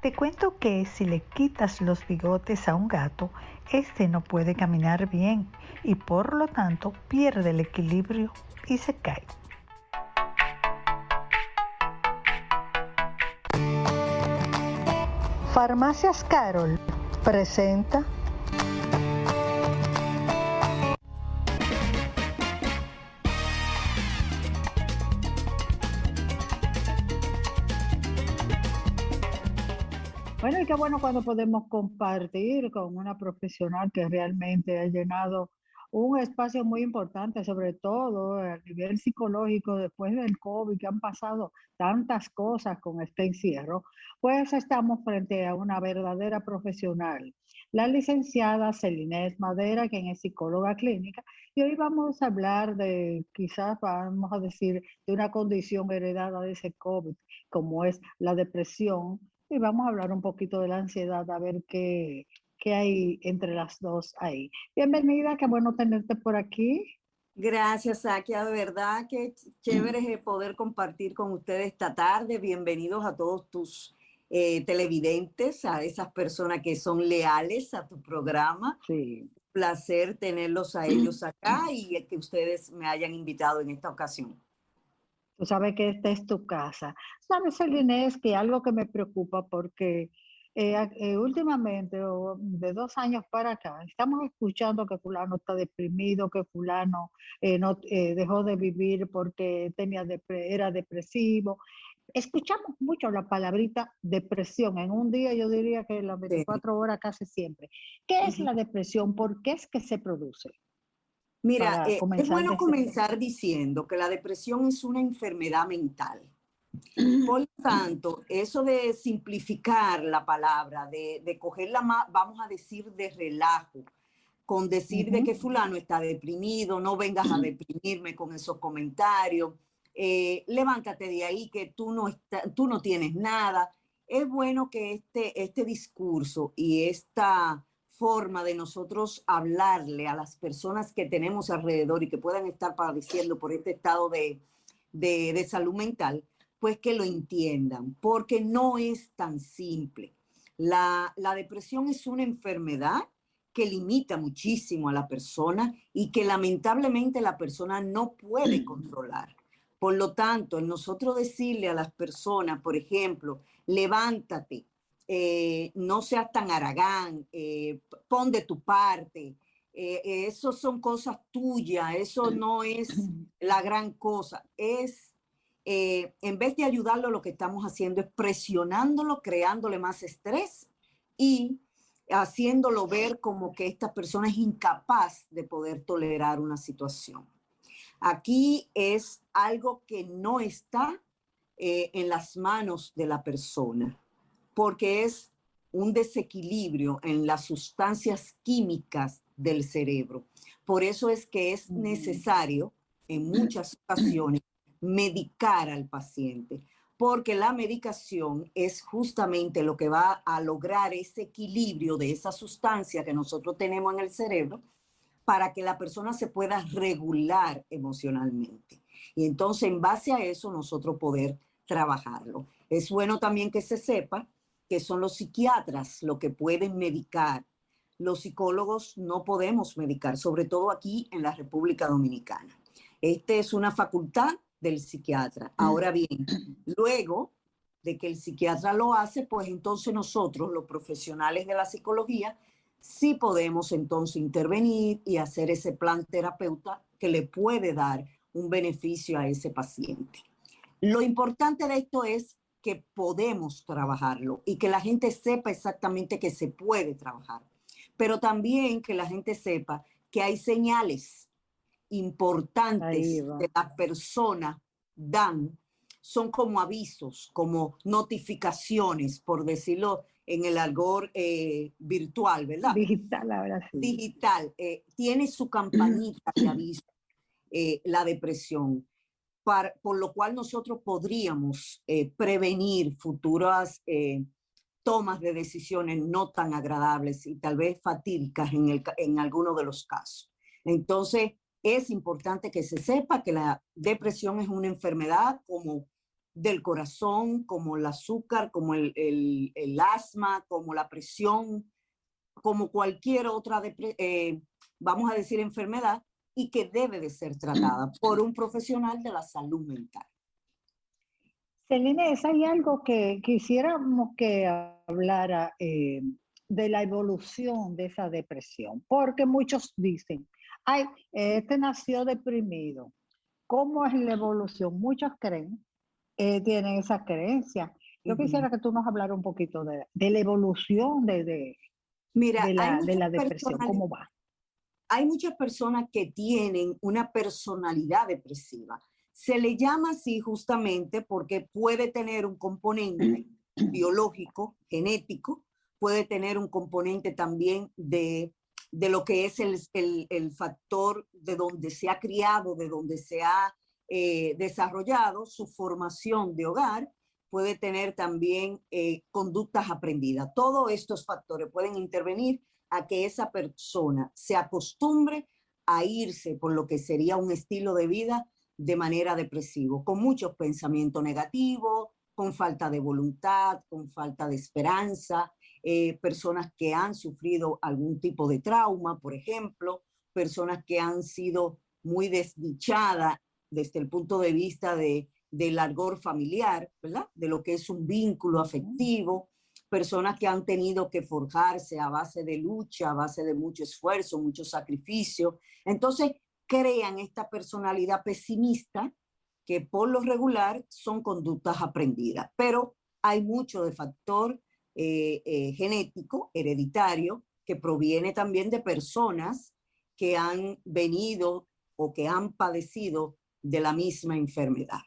Te cuento que si le quitas los bigotes a un gato, este no puede caminar bien y por lo tanto pierde el equilibrio y se cae. Farmacias Carol presenta Bueno, y qué bueno cuando podemos compartir con una profesional que realmente ha llenado un espacio muy importante, sobre todo a nivel psicológico, después del COVID, que han pasado tantas cosas con este encierro, pues estamos frente a una verdadera profesional, la licenciada Celinés Madera, quien es psicóloga clínica, y hoy vamos a hablar de, quizás vamos a decir, de una condición heredada de ese COVID, como es la depresión y vamos a hablar un poquito de la ansiedad, a ver qué hay entre las dos ahí. Bienvenida, qué bueno tenerte por aquí. Gracias, Sakia. De verdad que chévere poder compartir con ustedes esta tarde. Bienvenidos a todos tus televidentes, a esas personas que son leales a tu programa. Sí. Placer tenerlos a ellos acá y que ustedes me hayan invitado en esta ocasión. Tú sabes que esta es tu casa. Sabes, Inés, que algo que me preocupa porque últimamente, o de 2 años para acá, estamos escuchando que fulano está deprimido, que fulano no dejó de vivir porque era depresivo. Escuchamos mucho la palabrita depresión. En un día yo diría que las Sí. 24 horas casi siempre. ¿Qué es la depresión? ¿Por qué es que se produce? Mira, Para es comenzar bueno desde... comenzar diciendo que la depresión es una enfermedad mental. Por lo tanto, eso de simplificar la palabra, de cogerla más, vamos a decir, de relajo, con decir de Ujú. que fulano está deprimido, no vengas a deprimirme con esos comentarios, levántate de ahí que tú no tienes nada. Es bueno que este discurso y esta forma de nosotros hablarle a las personas que tenemos alrededor y que puedan estar padeciendo por este estado de salud mental, pues que lo entiendan, porque no es tan simple. La depresión es una enfermedad que limita muchísimo a la persona y que lamentablemente la persona no puede controlar. Por lo tanto, el nosotros decirle a las personas, por ejemplo, levántate, no seas tan haragán, pon de tu parte, eso son cosas tuyas, eso no es la gran cosa, es en vez de ayudarlo, lo que estamos haciendo es presionándolo, creándole más estrés y haciéndolo ver como que esta persona es incapaz de poder tolerar una situación. Aquí es algo que no está en las manos de la persona, porque es un desequilibrio en las sustancias químicas del cerebro. Por eso es que es necesario en muchas ocasiones medicar al paciente, porque la medicación es justamente lo que va a lograr ese equilibrio de esa sustancia que nosotros tenemos en el cerebro para que la persona se pueda regular emocionalmente. Y entonces, en base a eso, nosotros poder trabajarlo. Es bueno también que se sepa que son los psiquiatras los que pueden medicar. Los psicólogos no podemos medicar, sobre todo aquí en la República Dominicana. Esta es una facultad del psiquiatra. Ahora bien, luego de que el psiquiatra lo hace, pues entonces nosotros, los profesionales de la psicología, sí podemos entonces intervenir y hacer ese plan terapeuta que le puede dar un beneficio a ese paciente. Lo importante de esto es que podemos trabajarlo y que la gente sepa exactamente que se puede trabajar, pero también que la gente sepa que hay señales importantes que las personas dan, son como avisos, como notificaciones, por decirlo en el argot virtual, ¿verdad? Digital, ahora sí. Digital, tiene su campanita de aviso, la depresión, por lo cual nosotros podríamos prevenir futuras tomas de decisiones no tan agradables y tal vez fatídicas en algunos de los casos. Entonces, es importante que se sepa que la depresión es una enfermedad como del corazón, como el azúcar, como el asma, como la presión, como cualquier otra, vamos a decir, enfermedad, y que debe de ser tratada por un profesional de la salud mental. Celines, hay algo que quisiéramos que hablara de la evolución de esa depresión, porque muchos dicen, ay, este nació deprimido. ¿Cómo es la evolución? Muchos creen, tienen esa creencia. Yo quisiera que tú nos hablara un poquito de la evolución Mira, de la depresión, ¿cómo va? hay muchas personas que tienen una personalidad depresiva. Se le llama así justamente porque puede tener un componente biológico, genético, puede tener un componente también de lo que es el factor de donde se ha criado, de donde se ha desarrollado su formación de hogar, puede tener también conductas aprendidas. Todos estos factores pueden intervenir a que esa persona se acostumbre a irse por lo que sería un estilo de vida de manera depresiva, con muchos pensamientos negativos, con falta de voluntad, con falta de esperanza, personas que han sufrido algún tipo de trauma, por ejemplo, personas que han sido muy desdichadas desde el punto de vista del largor familiar, ¿verdad? De lo que es un vínculo afectivo, personas que han tenido que forjarse a base de lucha, a base de mucho esfuerzo, mucho sacrificio. Entonces, crean esta personalidad pesimista que por lo regular son conductas aprendidas, pero hay mucho de factor genético, hereditario, que proviene también de personas que han venido o que han padecido de la misma enfermedad.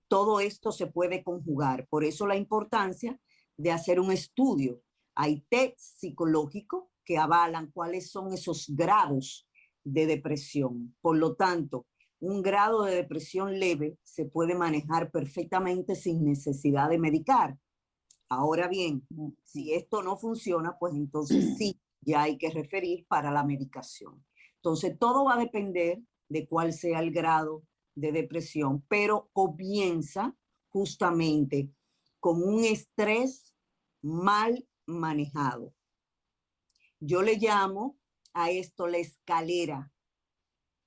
Todo esto se puede conjugar, por eso la importancia de hacer un estudio. Hay test psicológicos que avalan cuáles son esos grados de depresión. Por lo tanto, un grado de depresión leve se puede manejar perfectamente sin necesidad de medicar. Ahora bien, si esto no funciona, pues entonces sí, ya hay que referir para la medicación. Entonces, todo va a depender de cuál sea el grado de depresión, pero comienza justamente con un estrés mal manejado. Yo le llamo a esto la escalera.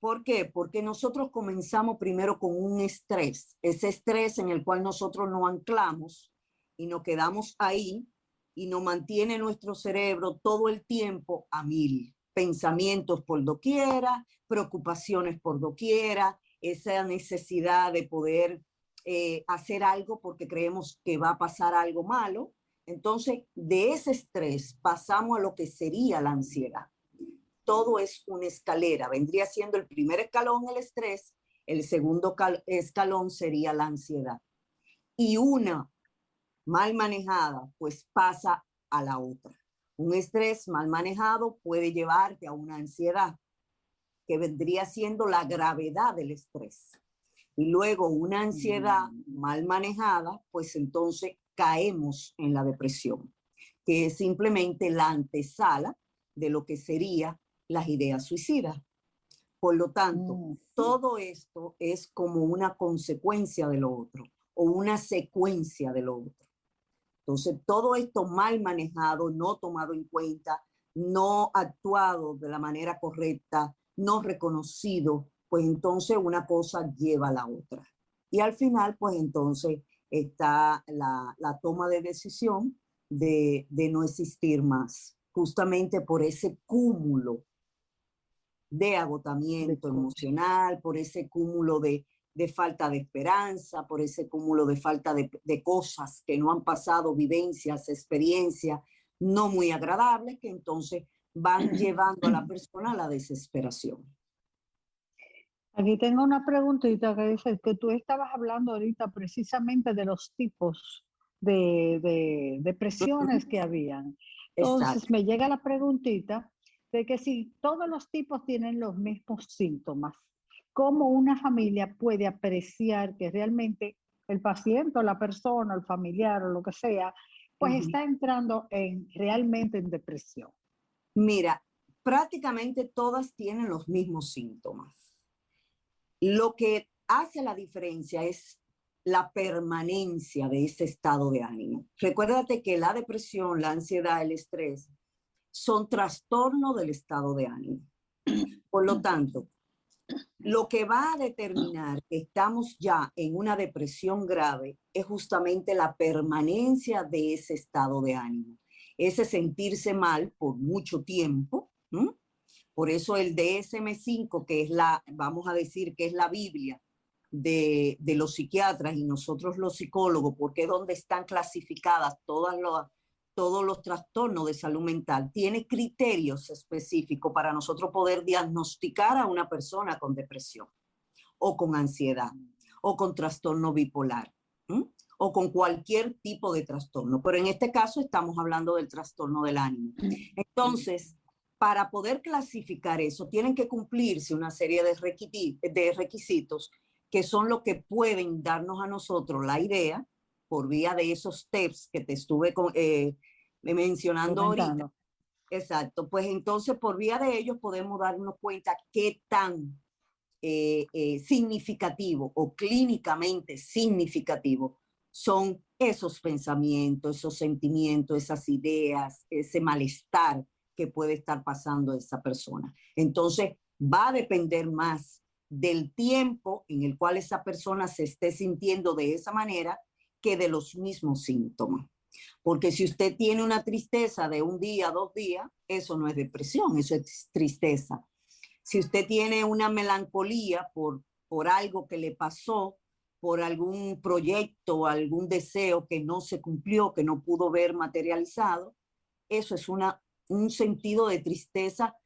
¿Por qué? Porque nosotros comenzamos primero con un estrés, ese estrés en el cual nosotros nos anclamos y nos quedamos ahí y nos mantiene nuestro cerebro todo el tiempo a mil. Pensamientos por doquiera, preocupaciones por doquiera, esa necesidad de poder hacer algo porque creemos que va a pasar algo malo. Entonces, de ese estrés pasamos a lo que sería la ansiedad. Todo es una escalera. Vendría siendo el primer escalón el estrés, el segundo escalón sería la ansiedad. Y una mal manejada, pues pasa a la otra. Un estrés mal manejado puede llevarte a una ansiedad, que vendría siendo la gravedad del estrés. Y luego una ansiedad mal manejada, pues entonces caemos en la depresión, que es simplemente la antesala de lo que sería las ideas suicidas. Por lo tanto, todo esto es como una consecuencia de lo otro o una secuencia de lo otro. Entonces, todo esto mal manejado, no tomado en cuenta, no actuado de la manera correcta, no reconocido, pues entonces una cosa lleva a la otra. Y al final, pues entonces está la toma de decisión de no existir más, justamente por ese cúmulo de agotamiento emocional, por ese cúmulo de falta de esperanza, por ese cúmulo de falta de cosas que no han pasado, vivencias, experiencias no muy agradables, que entonces van llevando a la persona a la desesperación. Aquí tengo una preguntita que dice que tú estabas hablando ahorita precisamente de los tipos de depresiones que habían. Entonces Exacto. me llega la preguntita de que si todos los tipos tienen los mismos síntomas, ¿cómo una familia puede apreciar que realmente el paciente o la persona, el familiar o lo que sea, pues está entrando realmente en depresión? Mira, prácticamente todas tienen los mismos síntomas. Lo que hace la diferencia es la permanencia de ese estado de ánimo. Recuérdate que la depresión, la ansiedad, el estrés son trastornos del estado de ánimo. Por lo tanto, lo que va a determinar que estamos ya en una depresión grave es justamente la permanencia de ese estado de ánimo, ese sentirse mal por mucho tiempo. Por eso el DSM-5, que es vamos a decir que es la Biblia de los psiquiatras y nosotros los psicólogos, porque es donde están clasificadas todos los trastornos de salud mental, tiene criterios específicos para nosotros poder diagnosticar a una persona con depresión o con ansiedad o con trastorno bipolar o con cualquier tipo de trastorno. Pero en este caso estamos hablando del trastorno del ánimo. Entonces, para poder clasificar eso, tienen que cumplirse una serie de requisitos que son lo que pueden darnos a nosotros la idea por vía de esos tips que te estuve mencionando ahorita. Exacto, pues entonces por vía de ellos podemos darnos cuenta qué tan significativo o clínicamente significativo son esos pensamientos, esos sentimientos, esas ideas, ese malestar que puede estar pasando esa persona. Entonces va a depender más del tiempo en el cual esa persona se esté sintiendo de esa manera que de los mismos síntomas. Porque si usted tiene una tristeza de un día, 2 días, eso no es depresión, eso es tristeza. Si usted tiene una melancolía por algo que le pasó, por algún proyecto, algún deseo que no se cumplió, que no pudo ver materializado, eso es un sentido de tristeza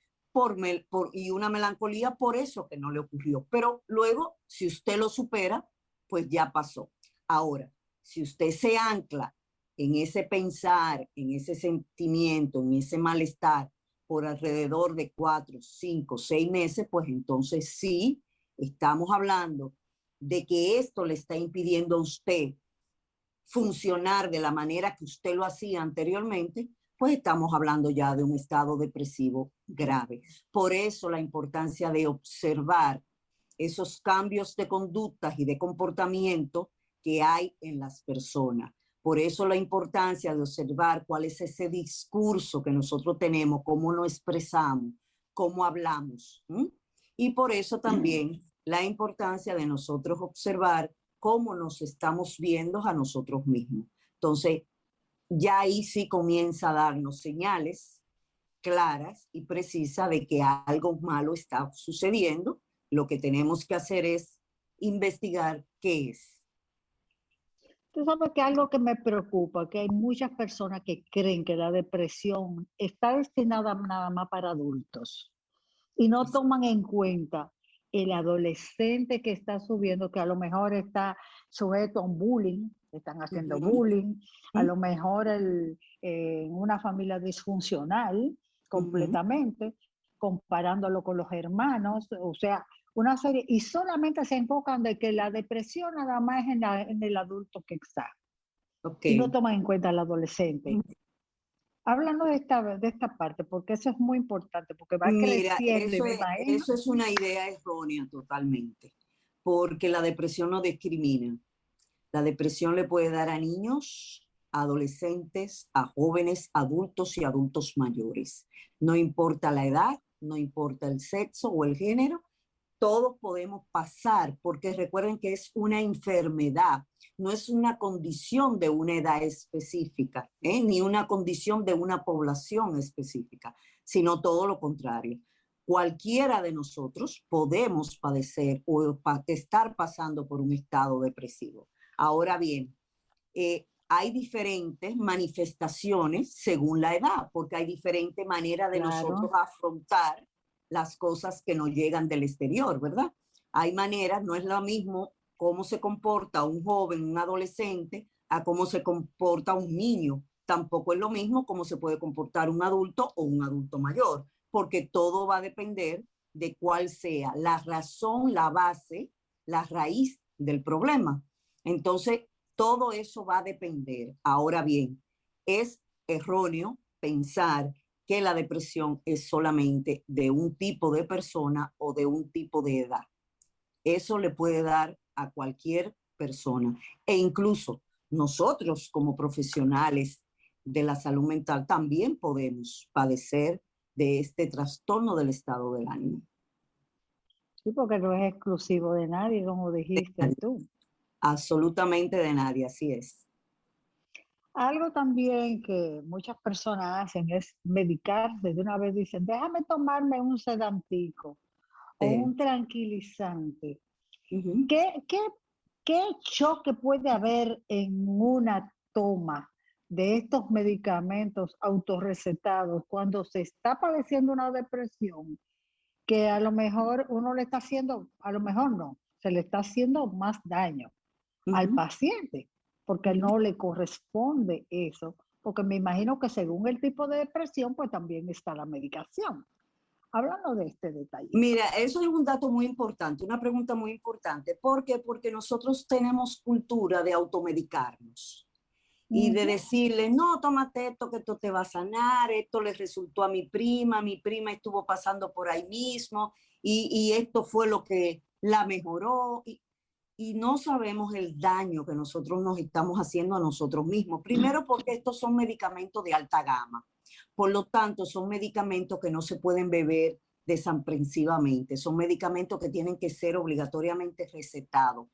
y una melancolía por eso que no le ocurrió. Pero luego, si usted lo supera, pues ya pasó. Ahora, si usted se ancla en ese pensar, en ese sentimiento, en ese malestar por alrededor de 4, 5, 6 meses, pues entonces sí, estamos hablando de que esto le está impidiendo a usted funcionar de la manera que usted lo hacía anteriormente, pues estamos hablando ya de un estado depresivo grave. Por eso la importancia de observar esos cambios de conductas y de comportamiento que hay en las personas. Por eso la importancia de observar cuál es ese discurso que nosotros tenemos, cómo nos expresamos, cómo hablamos. Y por eso también la importancia de nosotros observar cómo nos estamos viendo a nosotros mismos. Entonces, ya ahí sí comienza a darnos señales claras y precisas de que algo malo está sucediendo. Lo que tenemos que hacer es investigar qué es. Tú sabes que algo que me preocupa, que hay muchas personas que creen que la depresión está destinada nada más para adultos y no toman en cuenta el adolescente que está subiendo, que a lo mejor está sujeto a un bullying, están haciendo bullying, a lo mejor en una familia disfuncional completamente, comparándolo con los hermanos, o sea, una serie, y solamente se enfocan de que la depresión nada más es en el adulto que está, y no toman en cuenta al adolescente. Háblanos de esta parte, porque eso es muy importante, porque va Mira, creciendo y me imagino. eso es una idea errónea totalmente, porque la depresión no discrimina. La depresión le puede dar a niños, a adolescentes, a jóvenes, adultos y adultos mayores. No importa la edad, no importa el sexo o el género, todos podemos pasar, porque recuerden que es una enfermedad, no es una condición de una edad específica, ni una condición de una población específica, sino todo lo contrario. Cualquiera de nosotros podemos padecer o estar pasando por un estado depresivo. Ahora bien, hay diferentes manifestaciones según la edad, porque hay diferentes maneras de nosotros afrontar las cosas que nos llegan del exterior, ¿verdad? Hay maneras, no es lo mismo cómo se comporta un joven, un adolescente, a cómo se comporta un niño. Tampoco es lo mismo cómo se puede comportar un adulto o un adulto mayor, porque todo va a depender de cuál sea la razón, la base, la raíz del problema. Entonces, todo eso va a depender. Ahora bien, es erróneo pensar que la depresión es solamente de un tipo de persona o de un tipo de edad. Eso le puede dar a cualquier personas. E incluso nosotros como profesionales de la salud mental también podemos padecer de este trastorno del estado del ánimo. Sí, porque no es exclusivo de nadie, como dijiste tú. Absolutamente de nadie, así es. Algo también que muchas personas hacen es medicarse. De una vez dicen, déjame tomarme un sedantico o Sí. un tranquilizante. Ujú. ¿Qué choque puede haber en una toma de estos medicamentos autorrecetados cuando se está padeciendo una depresión que a lo mejor uno le está haciendo, a lo mejor no, se le está haciendo más daño al Ujú. paciente, porque Ujú. no le corresponde eso, porque me imagino que según el tipo de depresión, pues también está la medicación. Hablando de este detallito. Mira, eso es un dato muy importante, una pregunta muy importante. ¿Por qué? Porque nosotros tenemos cultura de automedicarnos y de Ujú. decirle, no, tómate esto, que esto te va a sanar, esto le resultó a mi prima estuvo pasando por ahí mismo y esto fue lo que la mejoró. Y no sabemos el daño que nosotros nos estamos haciendo a nosotros mismos. Primero porque estos son medicamentos de alta gama. Por lo tanto, son medicamentos que no se pueden beber desaprensivamente. Son medicamentos que tienen que ser obligatoriamente recetados.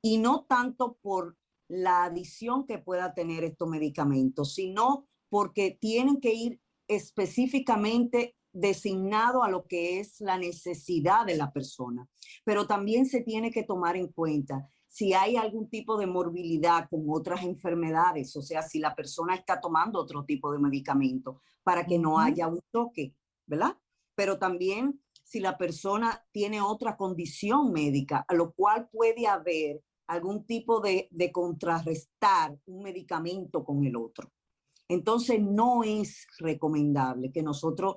Y no tanto por la adición que pueda tener estos medicamentos, sino porque tienen que ir específicamente designado a lo que es la necesidad de la persona. Pero también se tiene que tomar en cuenta si hay algún tipo de morbilidad con otras enfermedades, o sea, si la persona está tomando otro tipo de medicamento para que no Ujú. haya un toque, ¿verdad? Pero también si la persona tiene otra condición médica, a lo cual puede haber algún tipo de contrarrestar un medicamento con el otro. Entonces, no es recomendable que nosotros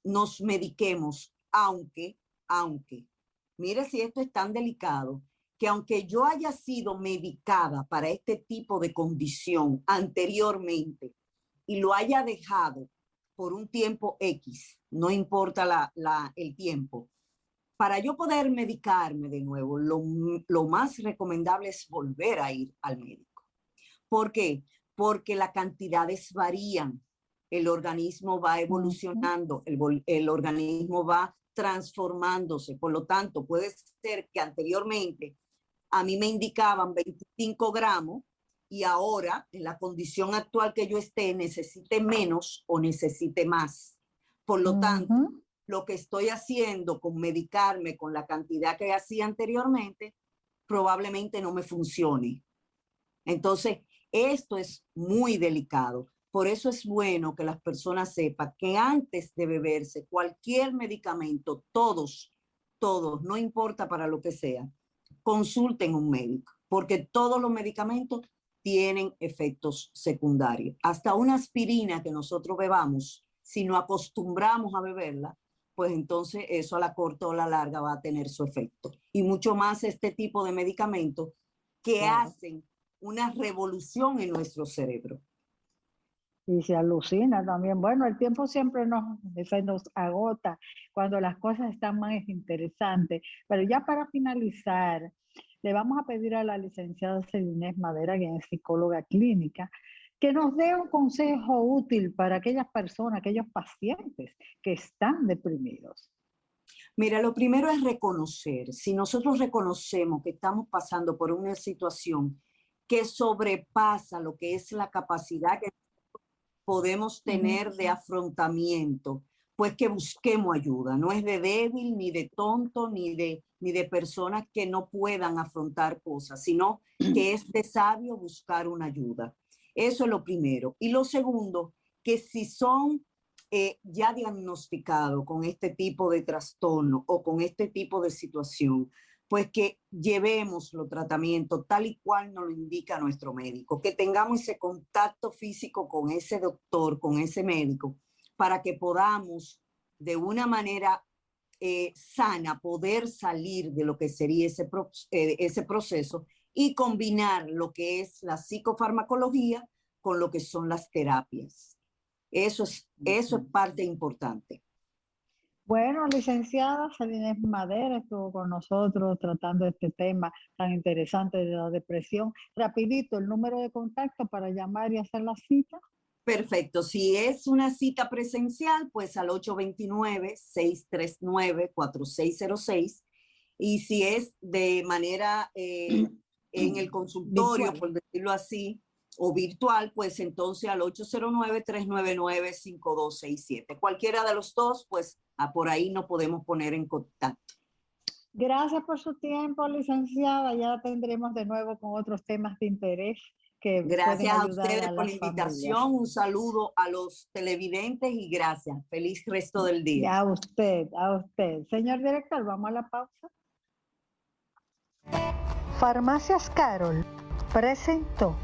nos mediquemos, aunque, mire si esto es tan delicado, que aunque yo haya sido medicada para este tipo de condición anteriormente y lo haya dejado por un tiempo X, no importa el tiempo, para yo poder medicarme de nuevo, lo más recomendable es volver a ir al médico. ¿Por qué? Porque las cantidades varían, el organismo va Ujú. evolucionando, el organismo va transformándose. Por lo tanto, puede ser que anteriormente a mí me indicaban 25 gramos y ahora, en la condición actual que yo esté, necesite menos o necesite más. Por lo tanto, Ujú. lo que estoy haciendo con medicarme con la cantidad que hacía anteriormente, probablemente no me funcione. Entonces, esto es muy delicado. Por eso es bueno que las personas sepan que antes de beberse cualquier medicamento, todos, no importa para lo que sea, consulten un médico, porque todos los medicamentos tienen efectos secundarios. Hasta una aspirina que nosotros bebamos, si no acostumbramos a beberla, pues entonces eso a la corta o a la larga va a tener su efecto. Y mucho más este tipo de medicamentos que Claro. hacen una revolución en nuestro cerebro. Y se alucina también. Bueno, el tiempo siempre se nos agota cuando las cosas están más interesantes. Pero ya para finalizar, le vamos a pedir a la licenciada Celinés Madera, quien es psicóloga clínica, que nos dé un consejo útil para aquellas personas, aquellos pacientes que están deprimidos. Mira, lo primero es reconocer. Si nosotros reconocemos que estamos pasando por una situación que sobrepasa lo que es la capacidad que podemos Ujú. tener de afrontamiento, pues que busquemos ayuda. No es de débil, ni de tonto, ni de personas que no puedan afrontar cosas, sino que es de sabio buscar una ayuda. Eso es lo primero. Y lo segundo, que si son ya diagnosticados con este tipo de trastorno o con este tipo de situación, pues que llevemos los tratamientos tal y cual nos lo indica nuestro médico, que tengamos ese contacto físico con ese doctor, con ese médico, para que podamos de una manera sana poder salir de lo que sería ese proceso y combinar lo que es la psicofarmacología con lo que son las terapias. Eso es parte importante. Bueno, licenciada Celines Madera estuvo con nosotros tratando este tema tan interesante de la depresión. Rapidito, el número de contacto para llamar y hacer la cita. Perfecto. Si es una cita presencial, pues al 829-639-4606. Y si es de manera en el consultorio, Virtual. por decirlo así, o virtual, pues entonces al 809-399-5267. Cualquiera de los dos, pues por ahí nos podemos poner en contacto. Gracias por su tiempo, licenciada. Ya tendremos de nuevo con otros temas de interés que pueden Gracias a ayudar ustedes a por la las familias. invitación. Un saludo a los televidentes y gracias. Feliz resto del día. A usted, a usted. Señor director, vamos a la pausa. Farmacias Carol presentó